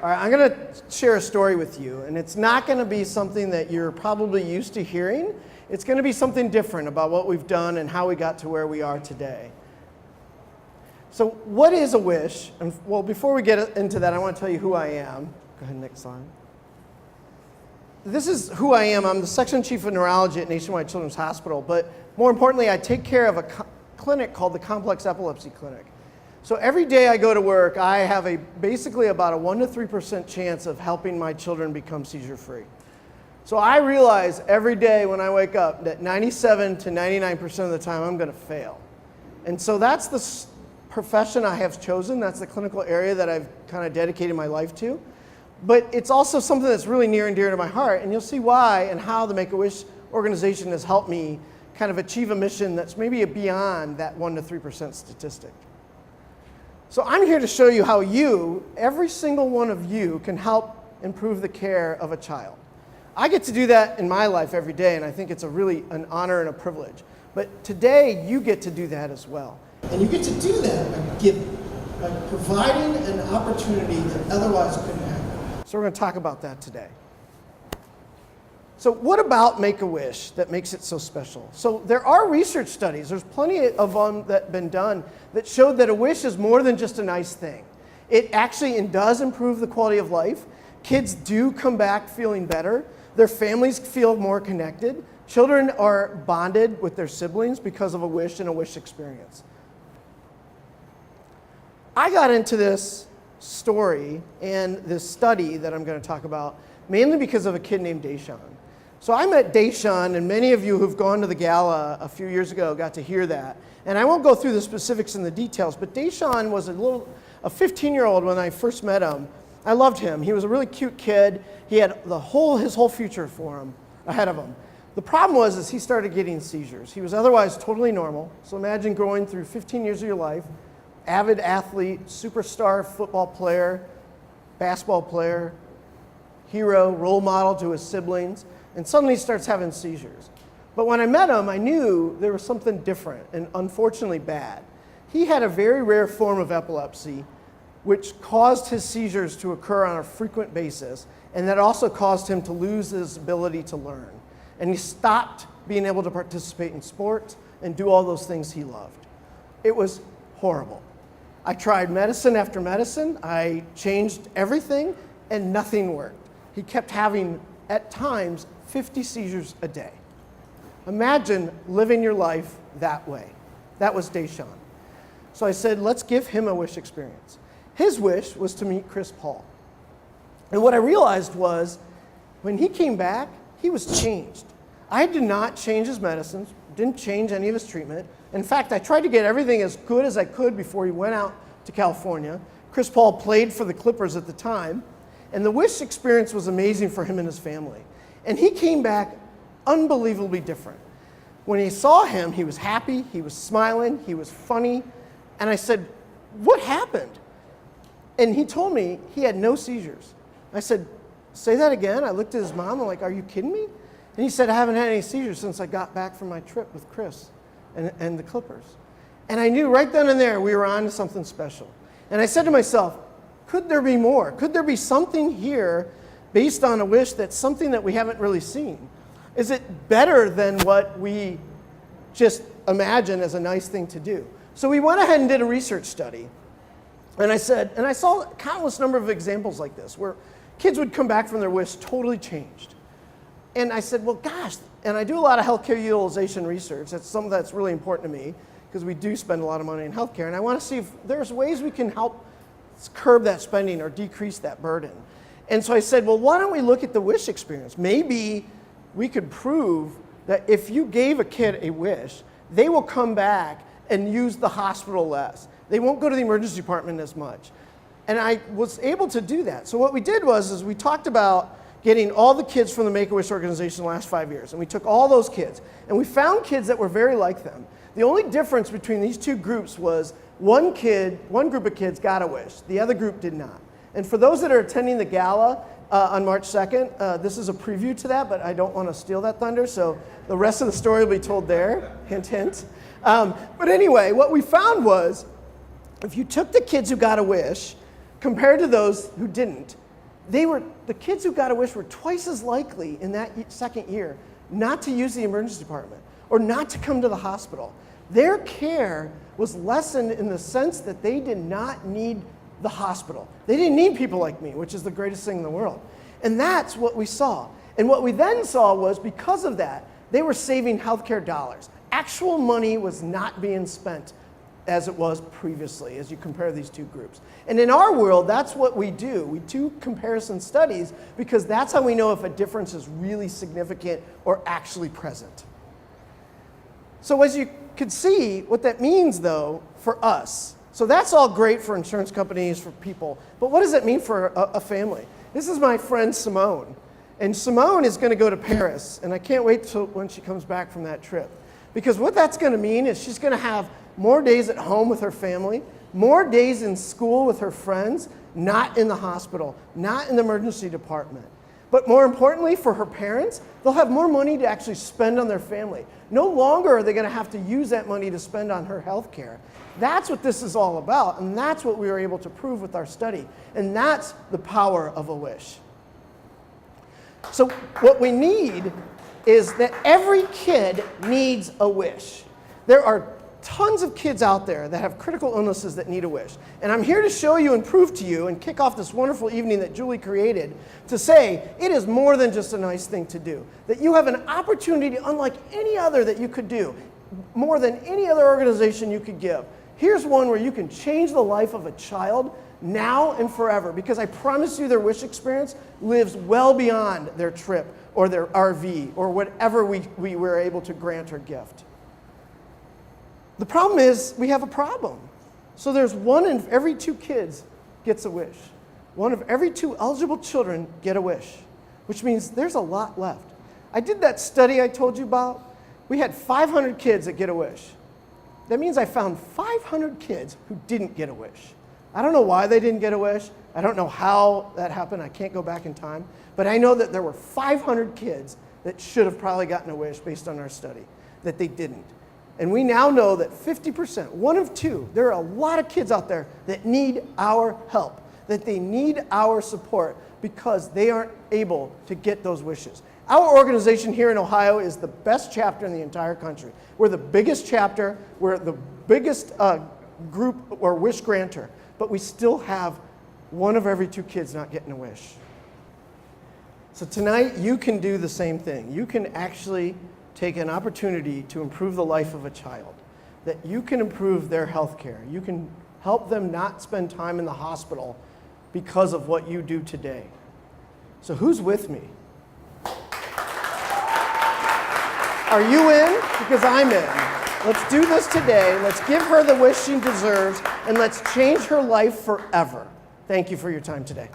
All right, I'm going to share a story with you, and it's not going to be something that you're probably used to hearing. It's going to be something different about what we've done and how we got to where we are today. So what is a wish? And, well, before we get into that, I want to tell you who I am. Go ahead, next slide. This is who I am. I'm the section chief of neurology at Nationwide Children's Hospital, but more importantly, I take care of a clinic called the Complex Epilepsy Clinic. So every day I go to work, I have basically about a 1% to 3% chance of helping my children become seizure-free. So I realize every day when I wake up that 97 to 99% of the time I'm going to fail. And so that's the profession I have chosen. That's the clinical area that I've kind of dedicated my life to. But it's also something that's really near and dear to my heart, and you'll see why and how the Make-A-Wish organization has helped me kind of achieve a mission that's maybe beyond that 1% to 3% statistic. So I'm here to show you how you, every single one of you, can help improve the care of a child. I get to do that in my life every day, and I think it's an honor and a privilege. But today, you get to do that as well. And you get to do that by giving, by providing an opportunity that otherwise couldn't happen. So we're going to talk about that today. So what about Make-A-Wish that makes it so special? So there are research studies, there's plenty of them that have been done that showed that a wish is more than just a nice thing. It actually does improve the quality of life. Kids do come back feeling better. Their families feel more connected. Children are bonded with their siblings because of a wish and a wish experience. I got into this story and this study that I'm going to talk about mainly because of a kid named Deshaun. So I met Deshaun, and many of you who've gone to the gala a few years ago got to hear that. And I won't go through the specifics and the details, but Deshaun was a 15-year-old when I first met him. I loved him. He was a really cute kid. He had his whole future for him, ahead of him. The problem was he started getting seizures. He was otherwise totally normal. So imagine going through 15 years of your life, avid athlete, superstar football player, basketball player, hero, role model to his siblings, and suddenly he starts having seizures. But when I met him, I knew there was something different and unfortunately bad. He had a very rare form of epilepsy which caused his seizures to occur on a frequent basis, and that also caused him to lose his ability to learn. And he stopped being able to participate in sports and do all those things he loved. It was horrible. I tried medicine after medicine. I changed everything, and nothing worked. He kept having, at times, 50 seizures a day. Imagine living your life that way. That was Deshaun. So I said, let's give him a wish experience. His wish was to meet Chris Paul. And what I realized was, when he came back, he was changed. I did not change his medicines, didn't change any of his treatment. In fact, I tried to get everything as good as I could before he went out to California. Chris Paul played for the Clippers at the time, and the wish experience was amazing for him and his family. And he came back unbelievably different. When he saw him, he was happy, he was smiling, he was funny, and I said, what happened? And he told me he had no seizures. I said, say that again? I looked at his mom, I'm like, are you kidding me? And he said, I haven't had any seizures since I got back from my trip with Chris and the Clippers. And I knew right then and there we were on to something special. And I said to myself, could there be more? Could there be something here based on a wish that's something that we haven't really seen? Is it better than what we just imagine as a nice thing to do? So we went ahead and did a research study. And I saw a countless number of examples like this where kids would come back from their wish totally changed. And I said, well, gosh, and I do a lot of healthcare utilization research. That's something that's really important to me because we do spend a lot of money in healthcare. And I want to see if there's ways we can help curb that spending or decrease that burden. And so I said, well, why don't we look at the wish experience? Maybe we could prove that if you gave a kid a wish, they will come back and use the hospital less. They won't go to the emergency department as much. And I was able to do that. So what we did was we talked about getting all the kids from the Make-A-Wish organization the last 5 years. And we took all those kids. And we found kids that were very like them. The only difference between these two groups was one group of kids got a wish. The other group did not. And for those that are attending the gala on March 2nd, this is a preview to that, but I don't want to steal that thunder. So the rest of the story will be told there. Hint, hint. But anyway, what we found was if you took the kids who got a wish compared to those who didn't, the kids who got a wish were twice as likely in that second year not to use the emergency department or not to come to the hospital. Their care was lessened in the sense that they did not need the hospital. They didn't need people like me, which is the greatest thing in the world. And that's what we saw. And what we then saw was, because of that, they were saving healthcare dollars. Actual money was not being spent as it was previously, as you compare these two groups. And in our world, that's what we do. We do comparison studies because that's how we know if a difference is really significant or actually present. So as you can see, what that means, though, for us, so that's all great for insurance companies, for people, but what does that mean for a family? This is my friend Simone, and Simone is going to go to Paris, and I can't wait till when she comes back from that trip, because what that's going to mean is she's going to have more days at home with her family, more days in school with her friends, not in the hospital, not in the emergency department. But more importantly, for her parents, they'll have more money to actually spend on their family. No longer are they going to have to use that money to spend on her health care. That's what this is all about, and that's what we were able to prove with our study. And that's the power of a wish. So what we need is that every kid needs a wish. There are tons of kids out there that have critical illnesses that need a wish. And I'm here to show you and prove to you and kick off this wonderful evening that Julie created to say it is more than just a nice thing to do. That you have an opportunity unlike any other that you could do, more than any other organization you could give. Here's one where you can change the life of a child now and forever, because I promise you their wish experience lives well beyond their trip or their RV or whatever we were able to grant or gift. The problem is we have a problem. So there's 1 in every 2 kids gets a wish. 1 of every 2 eligible children get a wish, which means there's a lot left. I did that study I told you about. We had 500 kids that get a wish. That means I found 500 kids who didn't get a wish. I don't know why they didn't get a wish. I don't know how that happened. I can't go back in time. But I know that there were 500 kids that should have probably gotten a wish based on our study, that they didn't. And we now know that 50%, 1 of 2, there are a lot of kids out there that need our help, that they need our support because they aren't able to get those wishes. Our organization here in Ohio is the best chapter in the entire country. We're the biggest chapter, we're the biggest group or wish grantor, but we still have 1 of every 2 kids not getting a wish. So tonight you can do the same thing. You can actually take an opportunity to improve the life of a child, that you can improve their health care. You can help them not spend time in the hospital because of what you do today. So who's with me? Are you in? Because I'm in. Let's do this today. Let's give her the wish she deserves, and let's change her life forever. Thank you for your time today.